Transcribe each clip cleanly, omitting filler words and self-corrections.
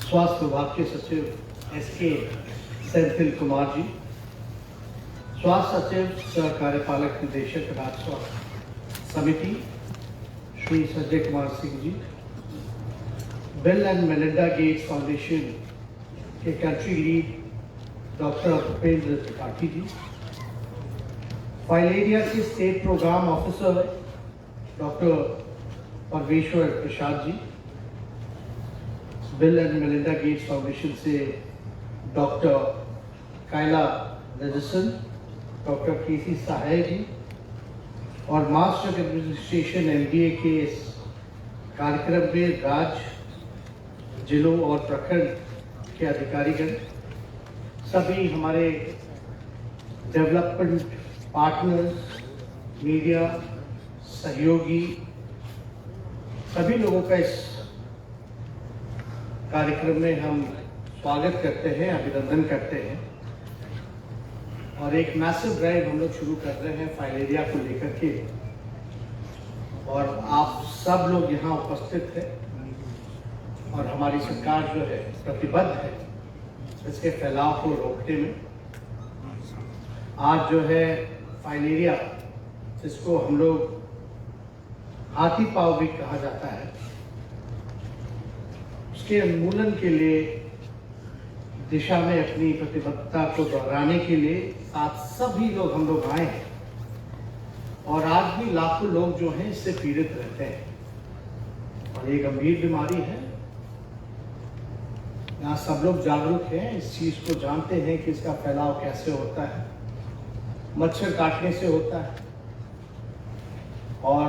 स्वास्थ्य विभाग के सचिव एस.के. सेंथिल कुमार जी, स्वास्थ्य सचिव सह कार्यपालक निदेशक राज्य स्वास्थ्य समिति Shri Sanjay Kumar Singh ji, Bill and Melinda Gates Foundation के country lead doctor Bhupendra Tripathi ji, filaria के state programme officer doctor Parmeshwar Prasad ji, Bill and Melinda Gates Foundation से डॉक्टर कायला रजसन, डॉक्टर के.सी. सहाय जी और मास्टर एडमिनिस्ट्रेशन MBA के इस कार्यक्रम में राज्य, जिलों और प्रखंड के अधिकारीगण, सभी हमारे डेवलपमेंट पार्टनर्स, मीडिया सहयोगी, सभी लोगों का इस कार्यक्रम में हम स्वागत करते हैं, अभिनंदन करते हैं। और एक मैसिव ड्राइव हम लोग शुरू कर रहे हैं फाइलेरिया को लेकर के, और आप सब लोग यहाँ उपस्थित हैं और हमारी सरकार जो है प्रतिबद्ध है इसके फैलाव को रोकने में। आज जो है फाइलेरिया, जिसको हम लोग हाथी पाँव भी कहा जाता है, उसके उन्मूलन के लिए दिशा में अपनी प्रतिबद्धता को दोहराने के लिए आज सभी लोग हम लोग आए हैं। और आज भी लाखों लोग जो हैं इससे पीड़ित रहते हैं और ये गंभीर बीमारी है। यहाँ सब लोग जागरूक हैं, इस चीज को जानते हैं कि इसका फैलाव कैसे होता है। मच्छर काटने से होता है और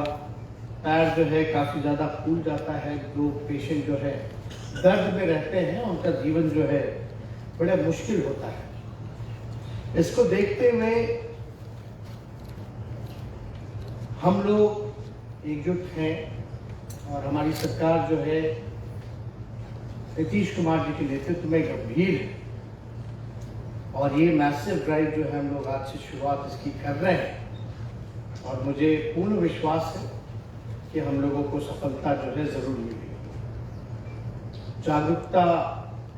पैर जो है काफी ज्यादा फूल जाता है। जो पेशेंट जो है दर्द में रहते हैं उनका जीवन जो है बड़ा मुश्किल होता है। इसको देखते हुए हम लोग एकजुट हैं और हमारी सरकार जो है नीतीश कुमार जी के नेतृत्व में गंभीर है। और ये मैसिव ड्राइव जो है हम लोग आज से शुरुआत इसकी कर रहे हैं और मुझे पूर्ण विश्वास है कि हम लोगों को सफलता जो है जरूर मिलेगी। जागरूकता,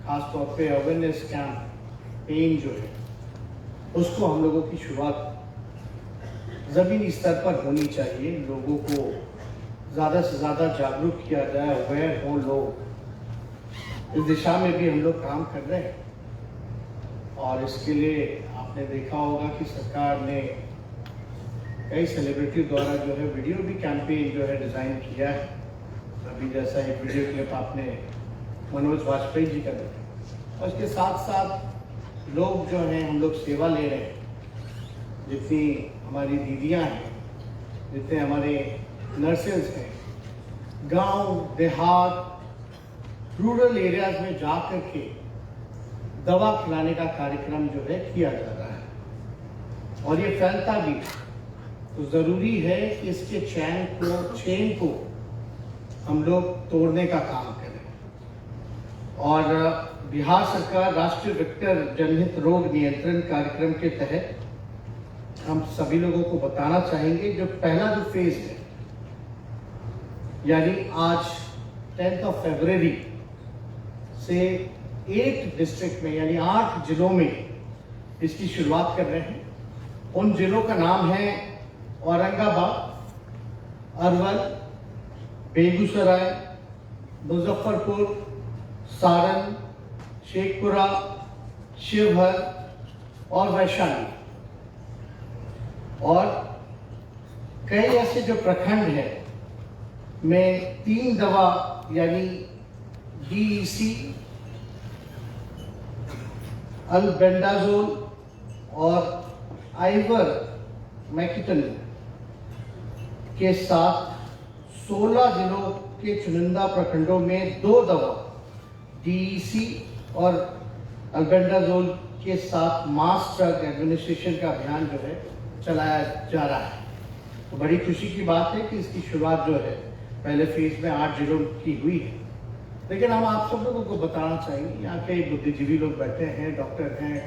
खासतौर पे अवेयरनेस कैंपेन जो है उसको हम लोगों की शुरुआत जमीनी स्तर पर होनी चाहिए। लोगों को ज़्यादा से ज़्यादा जागरूक किया जाए, अवेयर हो लोग। इस दिशा में भी हम लोग काम कर रहे हैं और इसके लिए आपने देखा होगा कि सरकार ने कई सेलिब्रिटी द्वारा जो है वीडियो भी कैंपेन जो है डिज़ाइन किया है। अभी जैसा एक वीडियो क्लिप आपने मनोज वाजपेयी जी का देखा। और इसके साथ साथ लोग जो हैं हम लोग सेवा ले रहे हैं। जितनी हमारी दीदियां हैं, जितने हमारे नर्सेज हैं, गांव देहात रूरल एरियाज में जा कर के दवा खिलाने का कार्यक्रम जो है किया जा रहा है और ये फैलता भी है। तो जरूरी है कि इसके चेन को हम लोग तोड़ने का काम करें। और बिहार सरकार राष्ट्रीय वेक्टर जनहित रोग नियंत्रण कार्यक्रम के तहत हम सभी लोगों को बताना चाहेंगे, जो पहला जो फेज है, यानी आज 10 फरवरी से 8 डिस्ट्रिक्ट में यानी 8 जिलों में इसकी शुरुआत कर रहे हैं। उन जिलों का नाम है औरंगाबाद, अरवल, बेगूसराय, मुजफ्फरपुर, सारण, शेखपुरा, शिवहर और वैशाली। और कई ऐसे जो प्रखंड हैं में 3 दवा यानी DEC, अल्बेंडाजोल और आइवरमेक्टिन के साथ 16 जिलों के चुनिंदा प्रखंडों में 2 दवा DEC और अल्बेंडाजोल के साथ मास ड्रग एडमिनिस्ट्रेशन का अभियान जो है चलाया जा रहा है। तो बड़ी खुशी की बात है कि इसकी शुरुआत जो है पहले फेज में 8 जिलों की हुई है। लेकिन हम आप सब लोगों को बताना चाहेंगे, यहाँ के बुद्धिजीवी लोग बैठे हैं, डॉक्टर हैं,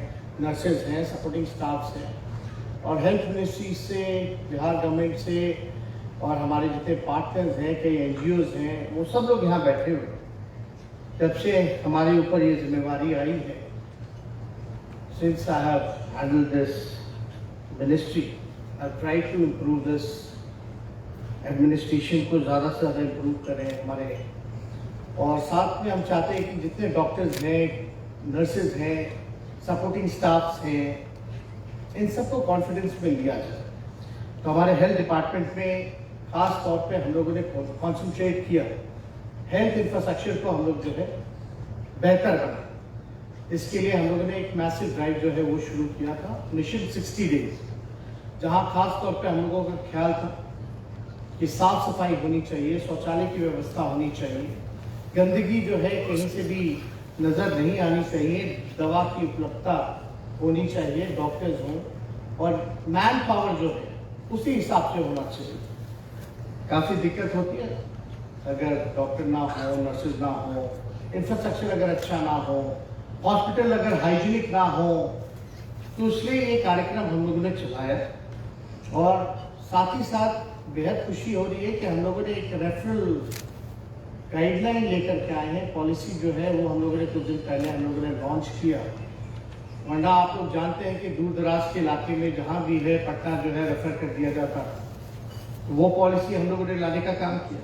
नर्सेज हैं, सपोर्टिंग स्टाफ्स हैं और हेल्थ मिनिस्ट्री से, बिहार गवर्नमेंट से और हमारे जितने पार्टनर्स हैं, कई NGOs हैं, वो सब लोग यहाँ बैठे हुए हैं। जब से हमारे ऊपर ये जिम्मेवारी आई है, since I have handled this ministry, I've tried to improve this administration को ज़्यादा से ज़्यादा इम्प्रूव करें हमारे, और साथ में हम चाहते हैं कि जितने डॉक्टर्स हैं, नर्सेज हैं, सपोर्टिंग स्टाफ्स हैं, इन सबको कॉन्फिडेंस में लिया जाए। तो हमारे हेल्थ डिपार्टमेंट में खास तौर पे हम लोगों ने कॉन्सेंट्रेट किया, हेल्थ इंफ्रास्ट्रक्चर को हम लोग जो है बेहतर बना। इसके लिए हम लोगों ने एक मैसिव ड्राइव जो है वो शुरू किया था, मिशन 60 डेज, जहाँ खास तौर पे हम लोगों का ख्याल था कि साफ सफाई होनी चाहिए, शौचालय की व्यवस्था होनी चाहिए, गंदगी जो है कहीं से भी नज़र नहीं आनी चाहिए, दवा की उपलब्धता होनी चाहिए, डॉक्टर्स हों, और मैन पावर जो है उसी हिसाब से होना चाहिए। काफ़ी दिक्कत होती है अगर डॉक्टर ना हो, नर्सेज ना हो, इंफ्रास्ट्रक्चर अगर अच्छा ना हो, हॉस्पिटल अगर हाइजीनिक ना हो। तो इसलिए ये कार्यक्रम हम लोगों ने चलाया, और साथ ही साथ बेहद खुशी हो रही है कि हम लोगों ने एक रेफरल गाइडलाइन लेकर के आए हैं। पॉलिसी जो है वो हम लोगों ने कुछ दिन पहले हम लोगों ने लॉन्च किया। वरना आप लोग जानते हैं कि दूर दराज के इलाके में जहाँ भी है पटना जो है रेफर कर दिया जाता, तो वो पॉलिसी हम लोगों ने लाने का काम किया,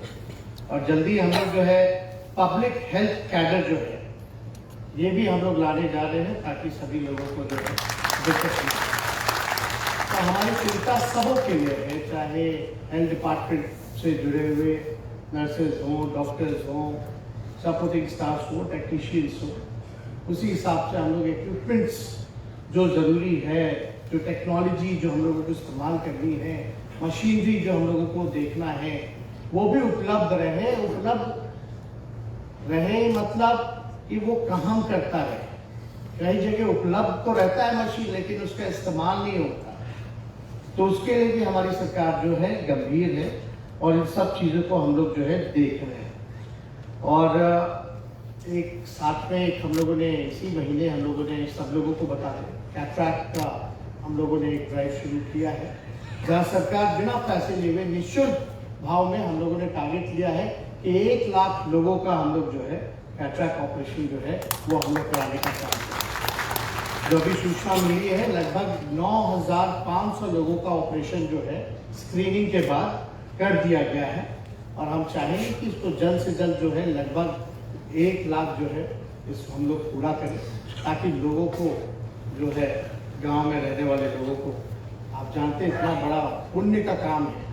और जल्दी हम लोग जो है पब्लिक हेल्थ कैडर जो है ये भी हम लोग लाने जा रहे हैं, ताकि सभी लोगों को जो है दिक्कत नहीं। तो हमारी चिंता सबों के लिए है, चाहे हेल्थ डिपार्टमेंट से जुड़े हुए नर्सेज हों, डॉक्टर्स हों, सपोर्टिंग स्टाफ हो, टेक्नीशियंस हो। उसी हिसाब से हम लोग इक्विपमेंट्स जो ज़रूरी है, जो टेक्नोलॉजी जो हम लोगों को इस्तेमाल करनी है, मशीनरी जो हम लोगों को देखना है, वो भी उपलब्ध रहे मतलब कि वो काम करता रहे। कई जगह उपलब्ध तो रहता है मशीन, लेकिन उसका इस्तेमाल नहीं होता। तो उसके लिए भी हमारी सरकार जो है गंभीर है, और इन सब चीज़ों को हम लोग जो है देख रहे हैं। और एक साथ में एक हम लोगों ने इसी महीने हम लोगों ने सब लोगों को बता दें, कैटरैक्ट का हम लोगों ने एक ड्राइव शुरू किया है, जहाँ सरकार बिना पैसे लिए हुए निःशुल्क भाव में हम लोगों ने टारगेट लिया है कि 1 लाख लोगों का हम लोग जो है कैटरैक्ट ऑपरेशन जो है वो हम लोग कराने का काम करें। जो अभी सूचना मिली है, लगभग 9,500 लोगों का ऑपरेशन जो है स्क्रीनिंग के बाद कर दिया गया है, और हम चाहेंगे कि इसको जल्द से जल्द जो है लगभग 1 लाख जो है इसको हम लोग पूरा करें, ताकि लोगों को जो है गांव में रहने वाले लोगों को, आप जानते हैं इतना बड़ा पुण्य का काम है,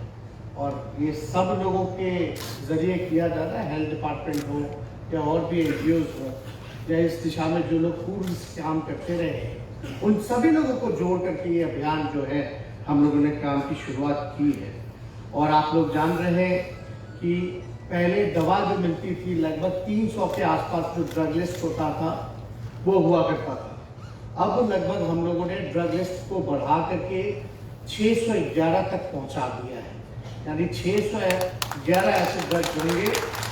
और ये सब लोगों के जरिए किया जा रहा है। हेल्थ डिपार्टमेंट हो या और भी NGOs हो, या इस दिशा में जो लोग पूर्व से काम करते रहे हैं, उन सभी लोगों को जोड़ करके ये अभियान जो है हम लोगों ने काम की शुरुआत की है। और आप लोग जान रहे हैं कि पहले दवा जो मिलती थी लगभग 300 के आसपास जो ड्रग लिस्ट होता था वो हुआ करता था। अब लगभग हम लोगों ने ड्रग लिस्ट को बढ़ा करके 611 तक पहुंचा दिया है, यानी 611 ऐसे ड्रग होंगे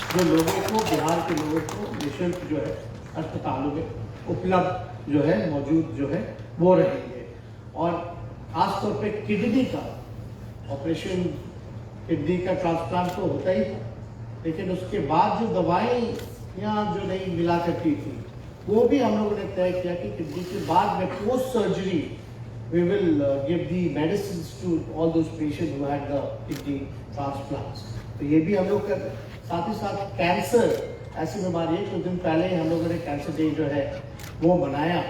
जो लोगों को, बिहार के लोगों को निःशुल्क जो है अस्पतालों में उपलब्ध जो है मौजूद जो है वो रहेंगे। और खासतौर पे किडनी का ऑपरेशन, किडनी का ट्रांसप्लांट तो होता ही था, लेकिन उसके बाद जो दवाएं यहाँ जो नहीं मिला करती थी, वो भी हम लोगों ने तय किया कि किडनी के बाद में post surgery we will give the medicines to all those patients who had the kidney transplants। तो ये भी हम लोग कर रहे हैं। साथ ही साथ कैंसर ऐसी बीमारी है, कुछ दिन पहले हम लोगों ने कैंसर डे जो है वो मनाया,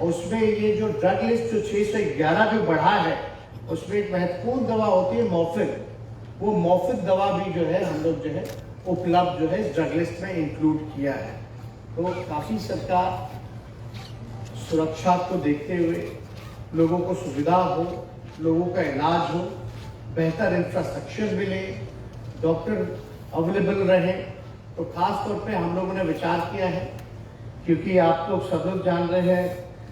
और उसमें ये जो ड्रग लिस्ट जो 611 जो बढ़ा है, उसमें एक महत्वपूर्ण दवा होती है मॉर्फिन। वो मॉर्फिन दवा भी जो है हम लोग जो है उपलब्ध जो है इस ड्रग लिस्ट में इंक्लूड किया है। तो काफ़ी सरकार सुरक्षा को देखते हुए, लोगों को सुविधा हो, लोगों का इलाज हो, बेहतर इंफ्रास्ट्रक्चर मिले, डॉक्टर अवेलेबल रहे, तो खास तौर पे हम लोगों ने विचार किया है। क्योंकि आप लोग सब लोग जान रहे हैं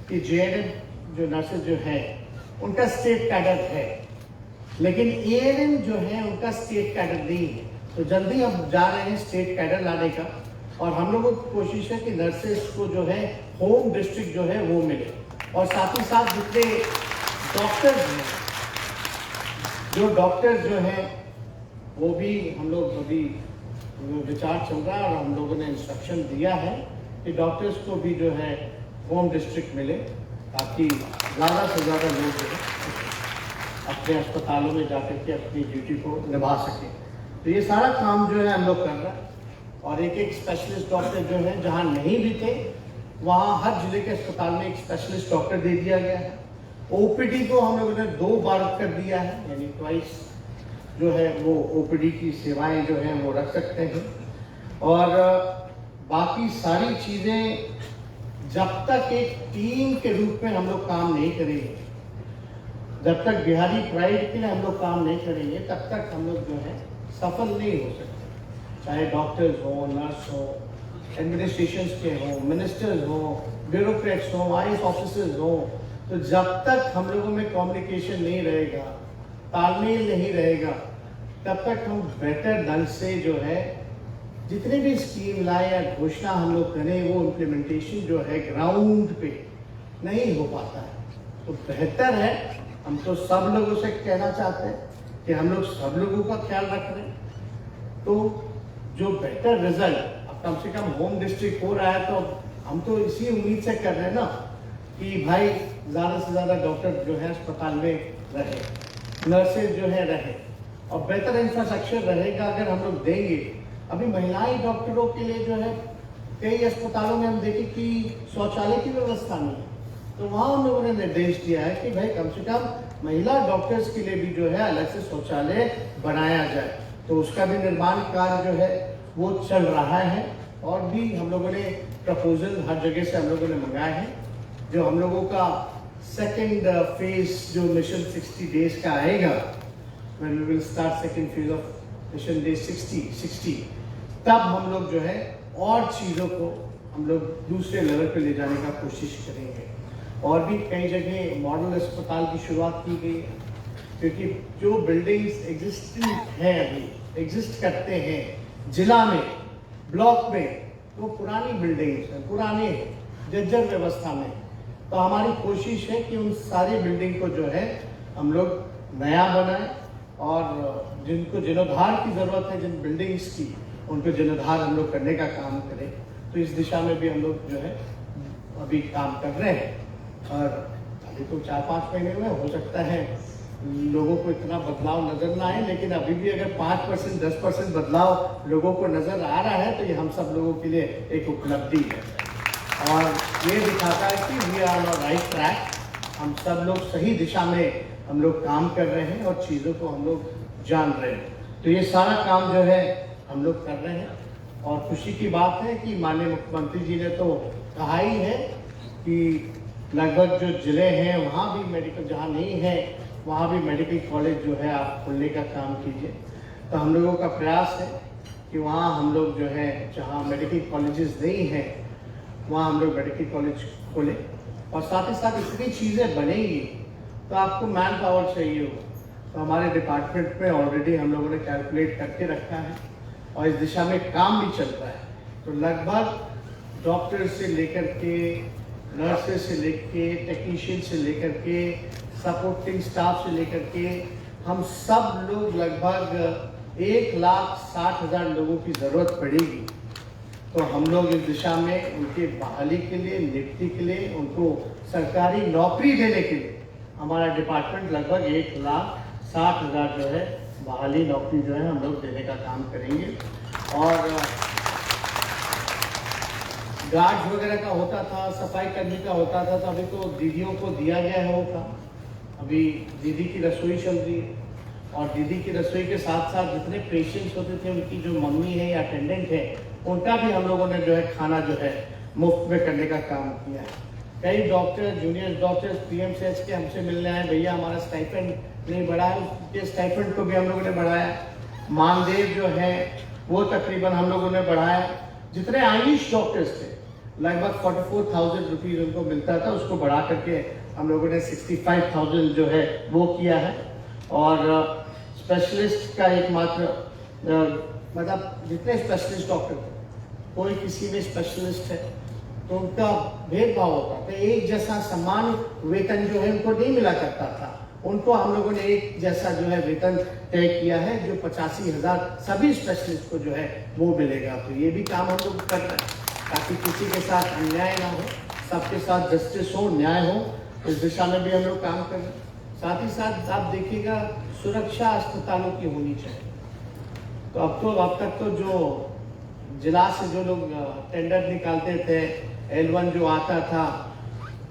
कि JNM जो नर्सेज जो है उनका स्टेट कैडर है, लेकिन ANM जो है उनका स्टेट कैडर नहीं है। तो जल्दी हम जा रहे हैं स्टेट कैडर लाने का, और हम लोगों की कोशिश है कि नर्सेज को जो है होम डिस्ट्रिक्ट जो है वो मिले, और साथ ही साथ जितने डॉक्टर्स हैं, जो डॉक्टर्स जो हैं वो भी हम लोग अभी विचार चल रहा है, और हम लोगों ने इंस्ट्रक्शन दिया है कि डॉक्टर्स को भी जो है होम डिस्ट्रिक्ट मिले, ताकि ज़्यादा से ज़्यादा लोग जो है अपने अस्पतालों में जाकर के अपनी ड्यूटी को निभा सकें। तो ये सारा काम जो है हम लोग कर रहे हैं, और एक एक स्पेशलिस्ट डॉक्टर जो है जहाँ नहीं भी थे वहाँ हर जिले के अस्पताल में एक स्पेशलिस्ट डॉक्टर दे दिया गया है। ओपीडी को हम लोगों ने 2 बार कर दिया है, यानी ट्वाइस जो है वो ओपीडी की सेवाएं जो हैं वो रख सकते हैं। और बाकी सारी चीज़ें जब तक एक टीम के रूप में हम लोग काम नहीं करेंगे, जब तक बिहारी प्राइड के लिए हम लोग काम नहीं करेंगे, तब तक हम लोग जो है सफल नहीं हो सकते। चाहे डॉक्टर्स हो, नर्स हो, एडमिनिस्ट्रेशंस के हो, मिनिस्टर्स हो, ब्यूरोक्रेट्स हो, IAS ऑफिसर्स हो, तो जब तक हम लोगों में कम्युनिकेशन नहीं रहेगा, तालमेल नहीं रहेगा, तब तक हम बेटर ढंग से जो है जितने भी स्कीम लाए या घोषणा हम लोग करें वो इम्प्लीमेंटेशन जो है ग्राउंड पे नहीं हो पाता है। तो बेहतर है, हम तो सब लोगों से कहना चाहते हैं कि हम लोग सब लोगों का ख्याल रख रहे हैं। तो जो बेटर रिजल्ट, अब कम से कम होम डिस्ट्रिक्ट हो रहा है, तो हम तो इसी उम्मीद से कर रहे हैं ना कि भाई ज़्यादा से ज़्यादा डॉक्टर जो है अस्पताल में रहे, नर्सेज जो है रहे, और बेहतर इंफ्रास्ट्रक्चर रहेगा अगर हम लोग देंगे। अभी महिलाएं डॉक्टरों के लिए जो है कई अस्पतालों में हम देखें कि शौचालय की व्यवस्था नहीं है, तो वहाँ हम लोगों ने निर्देश दिया है कि भाई कम से कम महिला डॉक्टर्स के लिए भी जो है अलग से शौचालय बनाया जाए। तो उसका भी निर्माण कार्य जो है वो चल रहा है, और भी हम लोगों ने प्रपोजल हर जगह से हम लोगों ने मंगाए हैं। जो हम लोगों का सेकेंड फेज जो मिशन 60 डेज का आएगा, when we will start second phase of mission day 60, तब हम लोग जो है और चीज़ों को हम लोग दूसरे लेवल पे ले जाने का कोशिश करेंगे। और भी कई जगह मॉडल अस्पताल की शुरुआत की गई है, क्योंकि जो बिल्डिंग्स एग्जिस्टिंग हैं, अभी एग्जिस्ट करते हैं जिला में, ब्लॉक में, वो पुरानी बिल्डिंग्स हैं, पुराने जर्जर व्यवस्था में। तो हमारी कोशिश है कि उन सारी बिल्डिंग को जो है हम लोग नया बनाएं, और जिनको जीर्णोद्धार की ज़रूरत है, जिन बिल्डिंग्स की, उनको जीर्णोद्धार हम लोग करने का काम करें। तो इस दिशा में भी हम लोग जो है अभी काम कर रहे हैं। और अभी तो 4-5 महीने में हो सकता है लोगों को इतना बदलाव नज़र ना आए, लेकिन अभी भी अगर 5% 10% बदलाव लोगों को नज़र आ रहा है तो ये हम सब लोगों के लिए एक उपलब्धि है, और ये दिखाता है कि we are on right track. हम सब लोग सही दिशा में हम लोग काम कर रहे हैं और चीज़ों को हम लोग जान रहे हैं। तो ये सारा काम जो है हम लोग कर रहे हैं, और खुशी की बात है कि माननीय मुख्यमंत्री जी ने तो कहा ही है कि लगभग जो जिले हैं वहाँ भी मेडिकल, जहाँ नहीं है वहाँ भी मेडिकल कॉलेज जो है आप खोलने का काम कीजिए। तो हम लोगों का प्रयास है कि वहाँ हम लोग जो है जहाँ मेडिकल कॉलेजेस नहीं हैं वहाँ हम लोग मेडिकल कॉलेज खोलें, और साथ ही साथ इतनी चीज़ें बनेंगी तो आपको मैन पावर चाहिए हो। तो हमारे डिपार्टमेंट में ऑलरेडी हम लोगों ने कैलकुलेट करके रखा है, और इस दिशा में काम भी चल रहा है। तो लगभग डॉक्टर से लेकर के, नर्सेज से लेकर, टेक्नीशियन से लेकर के, सपोर्टिंग स्टाफ से लेकर के, हम सब लोग लगभग 1,60,000 लोगों की ज़रूरत पड़ेगी। तो हम लोग इस दिशा में उनके बहाली के लिए, नियुक्ति के लिए, उनको सरकारी नौकरी देने के लिए हमारा डिपार्टमेंट लगभग 1,60,000 जो है बहाली नौकरी जो है हम लोग देने का काम करेंगे। और गार्ड्स वगैरह का होता था, सफाई कर्मी का होता था, तो अभी तो दीदियों को दिया गया है वो काम। अभी दीदी की रसोई चल रही है, और दीदी की रसोई के साथ साथ जितने पेशेंट्स होते थे, उनकी जो मम्मी है या अटेंडेंट है, उनका भी हम लोगों ने जो है खाना जो है मुफ्त में करने का काम किया है। कई डॉक्टर, जूनियर डॉक्टर्स PMCH के हमसे मिलने आए, भैया हमारा स्टाइपेंड नहीं बढ़ा है, उसके स्टाइपेंड को भी हम लोगों ने बढ़ाया। मानदेय जो है वो तकरीबन हम लोगों ने बढ़ाया। जितने आयुष डॉक्टर्स थे लगभग 44,000 रुपीज़ उनको मिलता था, उसको बढ़ा करके हम लोगों ने 65,000 जो है वो किया है। और स्पेशलिस्ट का एकमात्र मतलब जितने स्पेशलिस्ट डॉक्टर थे, कोई किसी में स्पेशलिस्ट है तो उनका भेदभाव होता था, एक जैसा समान वेतन जो है उनको नहीं मिला करता था। उनको हम लोगों ने एक जैसा जो है वेतन तय किया है, जो 85,000 सभी स्पेशलिस्ट को जो है वो मिलेगा। तो ये भी काम हम लोग कर रहे हैं। ताकि किसी के साथ अन्याय ना हो, सबके साथ जस्टिस हो, न्याय हो। इस दिशा में भी हम लोग काम कर रहे हैं। साथ ही साथ आप देखिएगा सुरक्षा अस्पतालों की होनी चाहिए। तो अब तक तो जो जिला से जो लोग टेंडर निकालते थे, L1 जो आता था,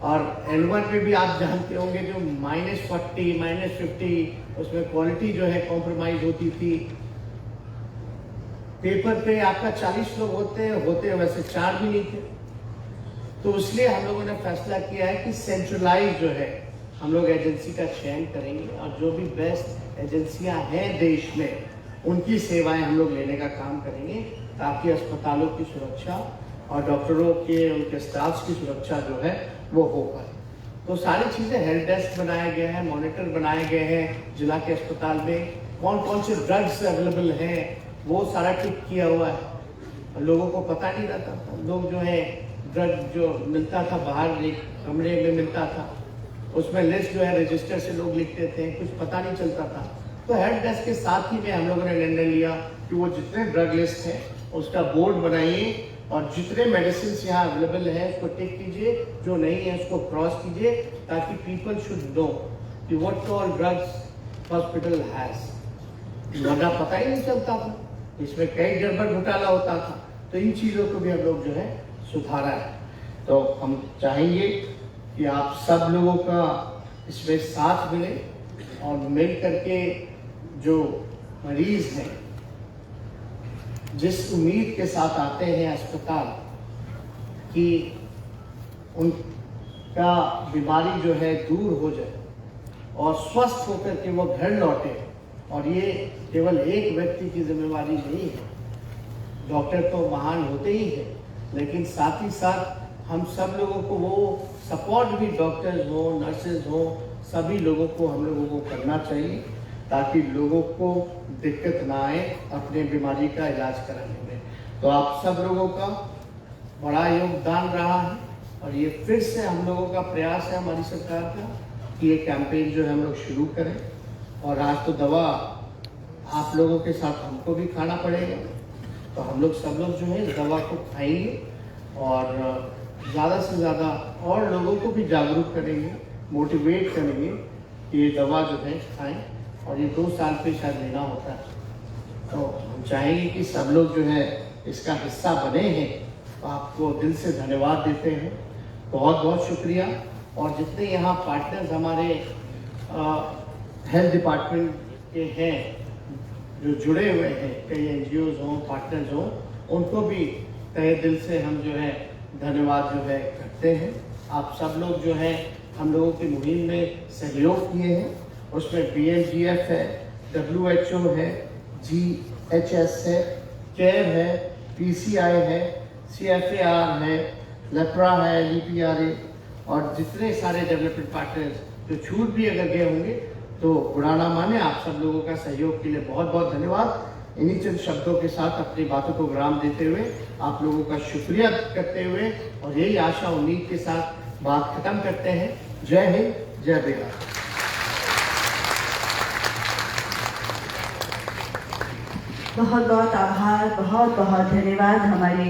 और L1 में भी आप जानते होंगे जो -40 -50 उसमें क्वालिटी जो है कॉम्प्रोमाइज होती थी। पेपर पे आपका 40 लोग होते वैसे 4 भी नहीं थे। तो इसलिए हम लोगों ने फैसला किया है कि सेंट्रलाइज जो है हम लोग एजेंसी का चयन करेंगे, और जो भी बेस्ट एजेंसियां हैं देश में उनकी सेवाएं हम लोग लेने का काम करेंगे, ताकि अस्पतालों की सुरक्षा और डॉक्टरों के उनके स्टाफ की सुरक्षा जो है वो हो पाए। तो सारी चीज़ें, हेल्प डेस्क बनाया गया है, मॉनिटर बनाए गए हैं जिला के अस्पताल में, कौन कौन से ड्रग्स अवेलेबल हैं वो सारा टिक किया हुआ है। लोगों को पता नहीं रहता था, लोग जो है ड्रग जो मिलता था बाहर एक कमरे में मिलता था, उसमें लिस्ट जो है रजिस्टर से लोग लिखते थे, कुछ पता नहीं चलता था। तो हेल्प डेस्क के साथ ही में हम लोगों ने निर्णय लिया कि वो जितने ड्रग लिस्ट है उसका बोर्ड बनाइए, और जितने मेडिसिन यहाँ अवेलेबल है उसको टिक कीजिए, जो नहीं है उसको क्रॉस कीजिए, ताकि पीपल शुड नो कि what all drugs hospital has. वरना पता ही नहीं चलता था, इसमें कई गड़बड़ घोटाला होता था। तो इन चीज़ों को भी हम लोग जो है सुधारा है। तो हम चाहेंगे कि आप सब लोगों का इसमें साथ मिले, और मिल करके जो मरीज हैं जिस उम्मीद के साथ आते हैं अस्पताल कि उनका बीमारी जो है दूर हो जाए और स्वस्थ होकर के वो घर लौटे, और ये केवल एक व्यक्ति की जिम्मेवारी नहीं है। डॉक्टर तो महान होते ही हैं, लेकिन साथ ही साथ हम सब लोगों को वो सपोर्ट भी, डॉक्टर्स हो, नर्सेज हो, सभी लोगों को हम लोगों को करना चाहिए, ताकि लोगों को दिक्कत ना आए अपने बीमारी का इलाज कराने में। तो आप सब लोगों का बड़ा योगदान रहा है, और ये फिर से हम लोगों का प्रयास है हमारी सरकार का कि ये कैंपेन जो है हम लोग शुरू करें। और आज तो दवा आप लोगों के साथ हमको भी खाना पड़ेगा, तो हम लोग सब लोग जो है इस दवा को खाएंगे, और ज़्यादा से ज़्यादा और लोगों को भी जागरूक करेंगे, मोटिवेट करेंगे कि ये दवा जो है खाएं। और ये 2 साल पे शायद लेना होता है, तो हम चाहेंगे कि सब लोग जो है इसका हिस्सा बने हैं। तो आपको दिल से धन्यवाद देते हैं, बहुत बहुत शुक्रिया। और जितने यहाँ पार्टनर्स हमारे हेल्थ डिपार्टमेंट के हैं जो जुड़े हुए हैं, कई NGOs हों, पार्टनर्स हों, उनको भी तहे दिल से हम जो है धन्यवाद जो है करते हैं। आप सब लोग जो है हम लोगों की मुहिम में सहयोग किए हैं, उसमें BMGF है, WHO है, GHS है, CARE है, PCI है, CFAR है, लेप्रा है, LEPRA, और जितने सारे डेवलपमेंट पार्टनर्स जो छूट भी अगर गए होंगे तो बुराना माने। आप सब लोगों का सहयोग के लिए बहुत बहुत धन्यवाद। इन्हीं चंद शब्दों के साथ अपनी बातों को विराम देते हुए आप लोगों का शुक्रिया करते हुए, और यही आशा उम्मीद के साथ बात खत्म करते हैं। जय हिंद, जय बिहार। बहुत बहुत आभार, बहुत बहुत धन्यवाद हमारे